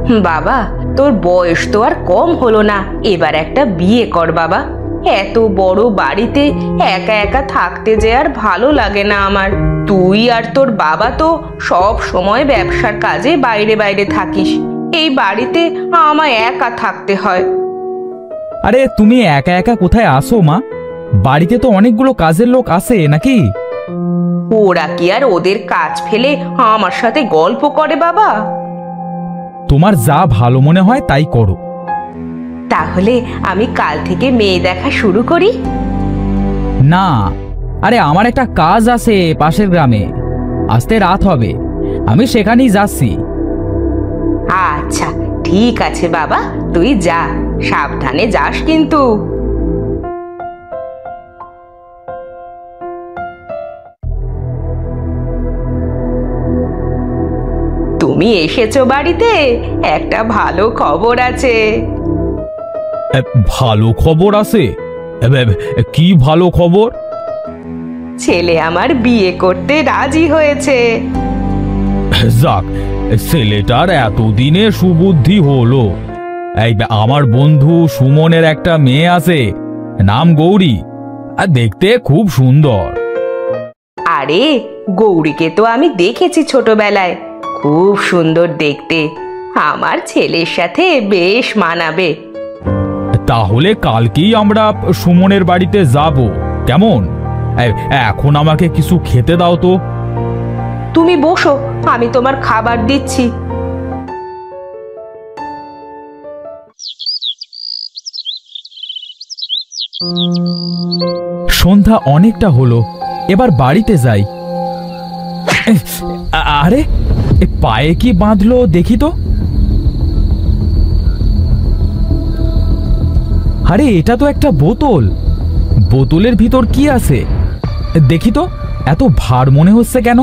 বাবা, তোর বয়স তো আর কম হলো না, এবার একটা বিয়ে কর বাবা। এত বড় বাড়িতে একা একা থাকতে যে আর ভালো লাগে না আমার। তুই আর তোর বাবা তো সব সময় ব্যবসার কাজে বাইরে বাইরে থাকিস, এই বাড়িতে আমায় একা থাকতে হয়। আরে তুমি একা একা কোথায় আসো মা? বাড়িতে তো অনেকগুলো কাজের লোক আছে নাকি? ওরা কি আর ওদের কাজ ফেলে আমার সাথে গল্প করে বাবা? তোমার যা ভালো মনে হয় তাই করো। তাহলে আমি কাল থেকে মেয়ে দেখা শুরু করি? না, আরে আমার একটা কাজ আছে পাশের গ্রামে, আসতে রাত হবে, আমি সেখানেই যাচ্ছি। আচ্ছা ঠিক আছে বাবা, তুই যা, সাবধানে যাস কিন্তু। তুমি এসেছো বাড়িতে, একটা ভালো খবর আছে। ভালো খবর আছে? কি ভালো খবর? ছেলে আমার বিয়ে করতে রাজি হয়েছে। যাক, ছেলেটার এতদিনে সুবুদ্ধি হলো। এই আমার বন্ধু সুমনের একটা মেয়ে আছে, নাম গৌরী, আর দেখতে খুব সুন্দর। আরে গৌরীকে তো আমি দেখেছি ছোটবেলায়, খুব সুন্দর দেখতে, আমার ছেলের সাথে বেশ মানাবে। তাহলে কালকেই আমরা সুমনের বাড়িতে যাব, কেমন? এখন আমাকে কিছু খেতে দাও তো। তুমি বসো, আমি তোমার খাবার দিচ্ছি। সন্ধ্যা অনেকটা হলো, এবার বাড়িতে যাই। আরে পায়ে কি বাঁধলো দেখি তো। আরে এটা তো একটা বোতল, বোতলের ভিতর কি আছে দেখি তো, এত ভার মনে হচ্ছে কেন?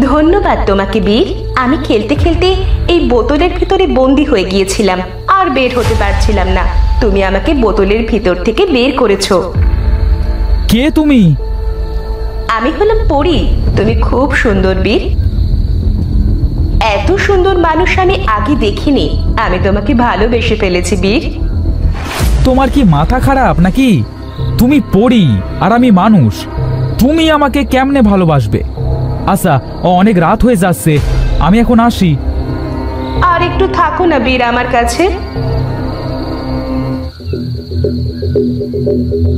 ধন্যবাদ তোমাকে বীর, আমি খেলতে খেলতে এই বোতলের ভিতরে বন্দি হয়ে গিয়েছিলাম, আর বের হতে পারছিলাম না। তুমি আমাকে বোতলের ভিতর থেকে বের করেছো। কে তুমি? আমি হলাম পরী, তুমি খুব সুন্দর বীর। এত সুন্দর মানুষ আমি আগে দেখিনি, আমি তোমাকে ভালোবেসে ফেলেছি বীর। তোমার কি মাথা খারাপ নাকি? তুমি পড়ি আর আমি মানুষ, তুমি আমাকে কেমনে ভালোবাসবে? আচ্ছা, অনেক রাত হয়ে যাচ্ছে, আমি এখন আসি। আর একটু থাকো না বীর আমার কাছে।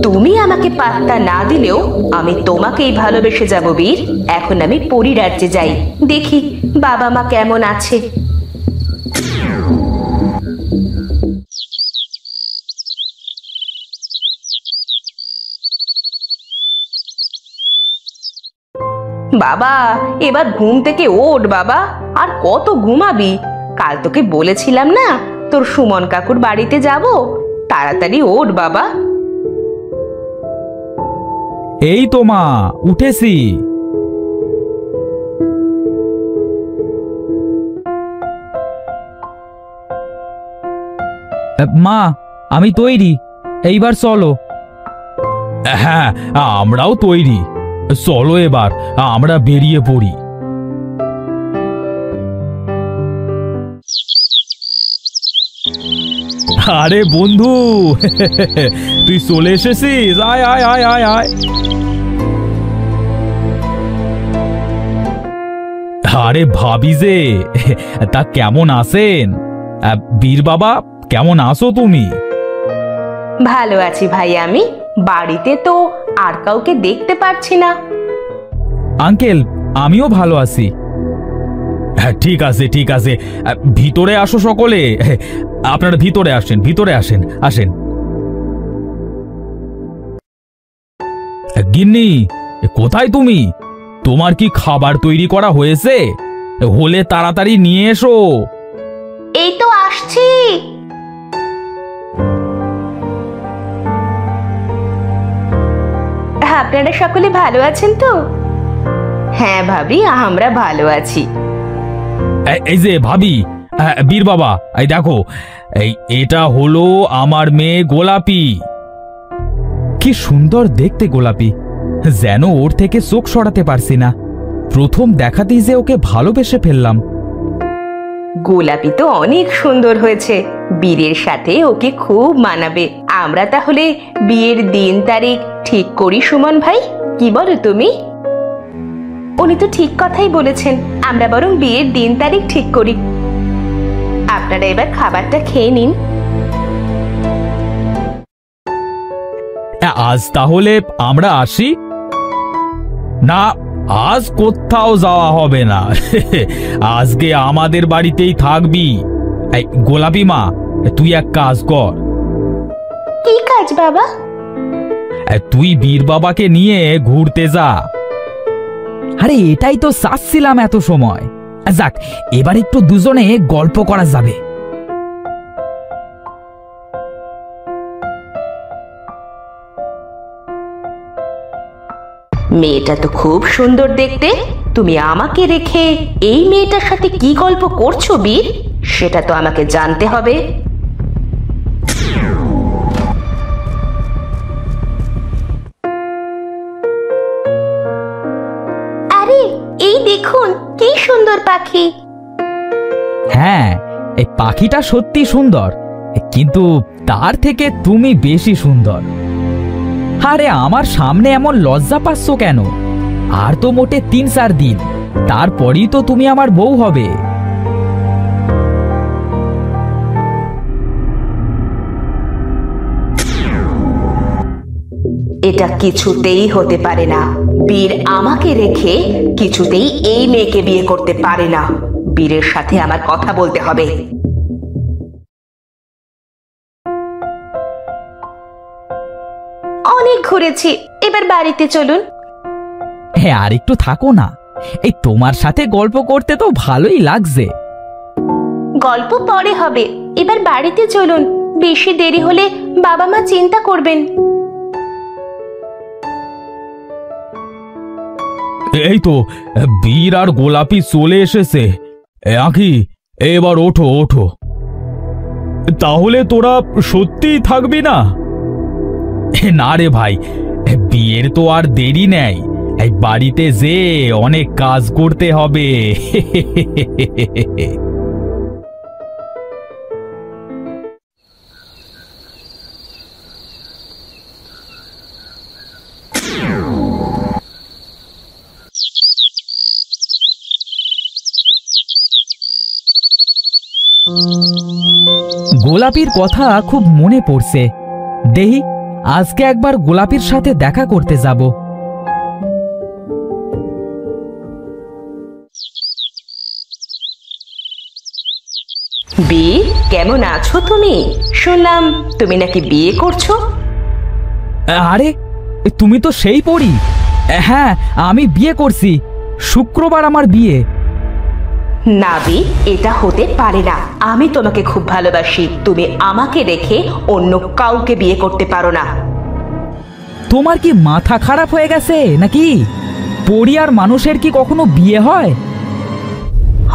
তুমি আমাকে পাত্তা না দিলেও আমি তোমাকেই ভালোবেসে যাব বীর। এখন আমি পরী রাজ্যে যাই, দেখি বাবা মা কেমন আছে। বাবা, এবার ঘুম থেকে ওঠ বাবা, আর কত ঘুমাবি? কাল তোকে বলেছিলাম না তোর সুমন কাকুর বাড়িতে যাব, তাড়াতাড়ি ওঠ বাবা। এই তো মা, উঠেছি। মা, আমি তৈরি, এইবার চলো। হ্যাঁ, আমরাও তৈরি, চলো এবার আমরা বেরিয়ে পড়ি। আরে বন্ধু, তুই চলে এসেছিস, আয় আয় আয় আয় আয়। আরে ভাবি যে, তা কেমন আছেন? বীর বাবা, কেমন আছো তুমি? ভালো আছি ভাই, আমি বাড়িতে তো আর কাউকে দেখতে পারছি না। আঙ্কেল, আমিও ভালো আছি। হ্যাঁ ঠিক আছে ঠিক আছে, ভিতরে আসো সকলে, আপনারা ভিতরে আসেন, ভিতরে আসেন, আসেন। গিন্নি, কোথায় তুমি? তোমার কি খাবার তৈরি করা হয়েছে? হলে তাড়াতাড়ি নিয়ে এসো। এই তো আসছি। আপনারা সকলে ভালো আছেন তো? হ্যাঁ ভাবি, আমরা ভালো আছি। এই যে ভাবি, বীর বাবা, এই দেখো, এটা হলো আমার মেয়ে গোলাপি। কি সুন্দর দেখতে গোলাপি, যেন ওর থেকে চোখ সরাতে পারছি না। প্রথম দেখাতেই যে ওকে ভালোবেসে ফেললাম। গোলাপি তো অনেক সুন্দর হয়েছে, বীরের সাথে ওকে খুব মানাবে। আমরা তাহলে বিয়ের দিন তারিখ ঠিক করি সুমন ভাই, কি বলো তুমি? উনি তো ঠিক কথাই বলেছেন, আমরা বরং বিয়ের দিন তারিখ ঠিক করি। আপনারা এবার খাবারটা খেয়ে নিন। আজ তাহলে আমরা আসি? না, আজ কোথাও যাওয়া হবে না। আজকে আমাদের বাড়িতেই থাকবি। এই গোলাপি মা, তুই এক কাজ কর। কি কাজ বাবা? তুই বীর বাবাকে নিয়ে ঘুরতে যা। আরে এটাই তো চাচ্ছিলাম এত সময়। যাক, এবার একটু দুজনে গল্প করা যাবে। মেয়েটা তো খুব সুন্দর দেখতে, তুমি আমাকে রেখে এই মেয়েটার সাথে কি গল্প করছো বীর? সেটা তো আমাকে জানতে হবে। আরে এই দেখুন কি সুন্দর পাখি। হ্যাঁ, এই পাখিটা সত্যি সুন্দর, কিন্তু তার থেকে তুমি বেশি সুন্দর। আরে আমার সামনে এমন লজ্জা পাচ্ছ কেন? আর তো মোটে 3-4 দিন, তারপরই তো তুমি আমার বউ হবে। এটা কিছুতেই হতে পারে না। বীর আমাকে রেখে কিছুতেই এই মেয়েকে বিয়ে করতে পারে না। বীরের সাথে আমার কথা বলতে হবে। অনেক ঘুরেছি, এবার বাড়িতে চলুন। হ্যাঁ, আর একটু থাকো না, এই তোমার সাথে গল্প করতে তো ভালোই লাগছে। গল্প পরে হবে, এবার বাড়িতে চলুন। বেশি দেরি হলে বাবা মা চিন্তা করবেন। এই তো বীর আর গোলাপি চলে এসেছে। আঁখি, এবার ওঠো ওঠো। তাহলে তোরা সত্যিই থাকবি না? না রে ভাই, বিয়ের তো আর দেরি নেই। এই বাড়িতে যে অনেক কাজ করতে হবে। গোলাপির কথা খুব মনে পড়ছে। দেহি আজকে একবার গোলাপির সাথে দেখা করতে যাব। বীর, কেমন আছো তুমি? শুনলাম তুমি নাকি বিয়ে করছো। আরে তুমি তো সেই পরি। হ্যাঁ, আমি বিয়ে করছি, শুক্রবার আমার বিয়ে। না বীর, এটা হতে পারে না। আমি তোমাকে খুব ভালোবাসি, তুমি আমাকে রেখে অন্য কাউকে বিয়ে করতে পারো না। তোমার কি মাথা খারাপ হয়ে গেছে নাকি? পরি আর মানুষের কি কখনো বিয়ে হয়?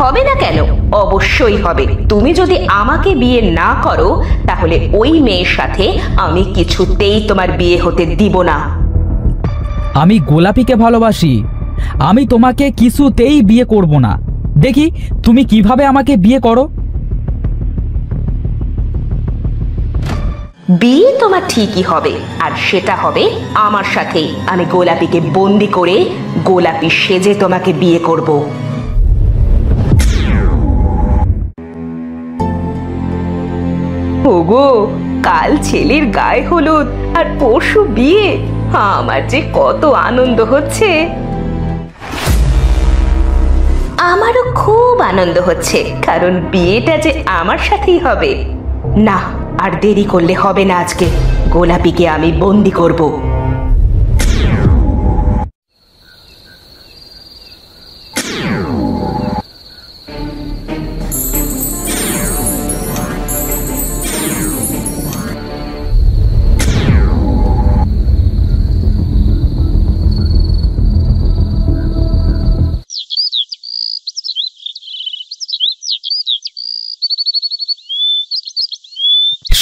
হবে না কেন? অবশ্যই হবে। তুমি যদি আমাকে বিয়ে না করো তাহলে ওই মেয়ের সাথে আমি কিছুতেই তোমার বিয়ে হতে দিব না। আমি গোলাপিকে ভালোবাসি, আমি তোমাকে কিছুতেই বিয়ে করব না। দেখি তুমি কিভাবে আমাকে বিয়ে করো। বিয়ে তোমার ঠিকই হবে, আর সেটা হবে আমার সাথেই। আমি গোলাপিকে বন্দি করে গোলাপি সেজে তোমাকে বিয়ে করব। ওগো, কাল ছেলের গায়ে হলুদ আর পরশু বিয়ে। আমার যে কত আনন্দ হচ্ছে। আমারও খুব আনন্দ হচ্ছে, কারণ বিয়েটা যে আমার সাথেই হবে। না, আর দেরি করলে হবে না। আজকে গোলাপিকে আমি বন্দি করব।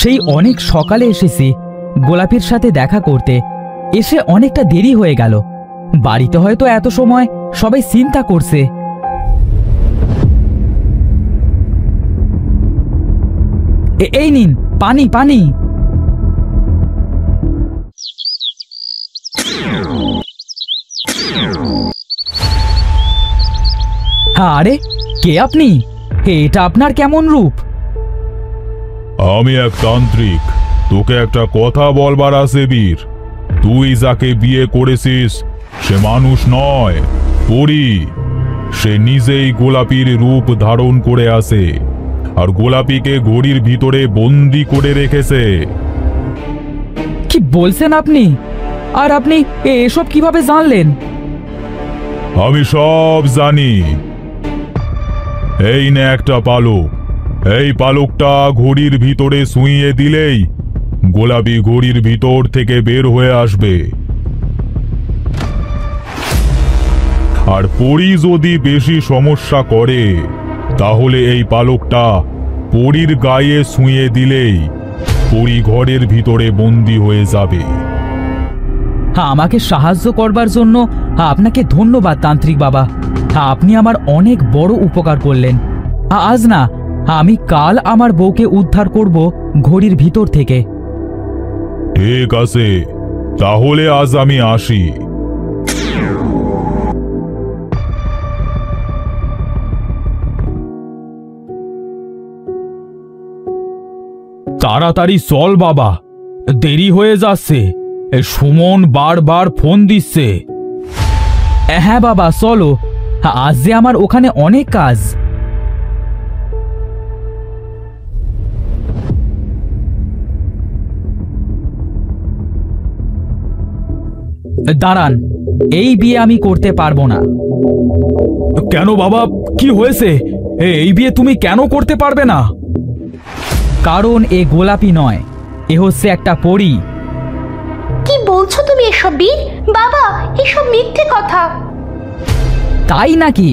সেই অনেক সকালে এসেছি গোলাপির সাথে দেখা করতে, এসে অনেকটা দেরি হয়ে গেল। বাড়িতে হয়তো এত সময় সবাই চিন্তা করছে। এই নিন পানি পানি। আরে কে আপনি? এটা আপনার কেমন রূপ? আমি এক তান্ত্রিক। তোকে একটা কথা বলবার আছে বীর। তুই যাকে বিয়ে করেছিস সে মানুষ নয়, পরী। সে নিজেই গোলাপীর রূপ ধারণ করে আছে আর গোলাপীকে ঘড়ির ভিতরে বন্দি করে রেখেছে। কি বলছেন আপনি? আর আপনি এসব কিভাবে জানলেন? আমি সব জানি। এই নে একটা পালক। এই পালকটা ঘড়ির ভিতরে শুইয়ে দিলেই গোলাপী ঘড়ির ভিতর থেকে বের হয়ে আসবে। আর পরী যদি বেশি সমস্যা করে তাহলে এই পালকটা পরীর গায়ে শুইয়ে দিলেই পরী ঘরের ভিতরে বন্দী হয়ে যাবে। আমাকে সাহায্য করবার জন্য আপনাকে ধন্যবাদ তান্ত্রিক বাবা। আপনি আমার অনেক বড় উপকার করলেন। আজ না, আমি কাল আমার বউকে উদ্ধার করব ঘড়ির ভিতর থেকে। ঠিক আছে, তাহলে আজ আমি আসি। তাড়াতাড়ি চল বাবা, দেরি হয়ে যাচ্ছে। সুমন বারবার ফোন দিচ্ছে। হ্যাঁ বাবা চলো, আজ যে আমার ওখানে অনেক কাজ। দাঁড়ান, এই বিয়ে আমি করতে পারবো না। কেন বাবা, কি হয়েছে? এই বিয়ে তুমি কেন করতে পারবে না? কারণ এ গোলাপি নয়, এ হচ্ছে একটা পরী। কি বলছো তুমি এসব বীর? বাবা, এসব মিথ্যে কথা। তাই নাকি?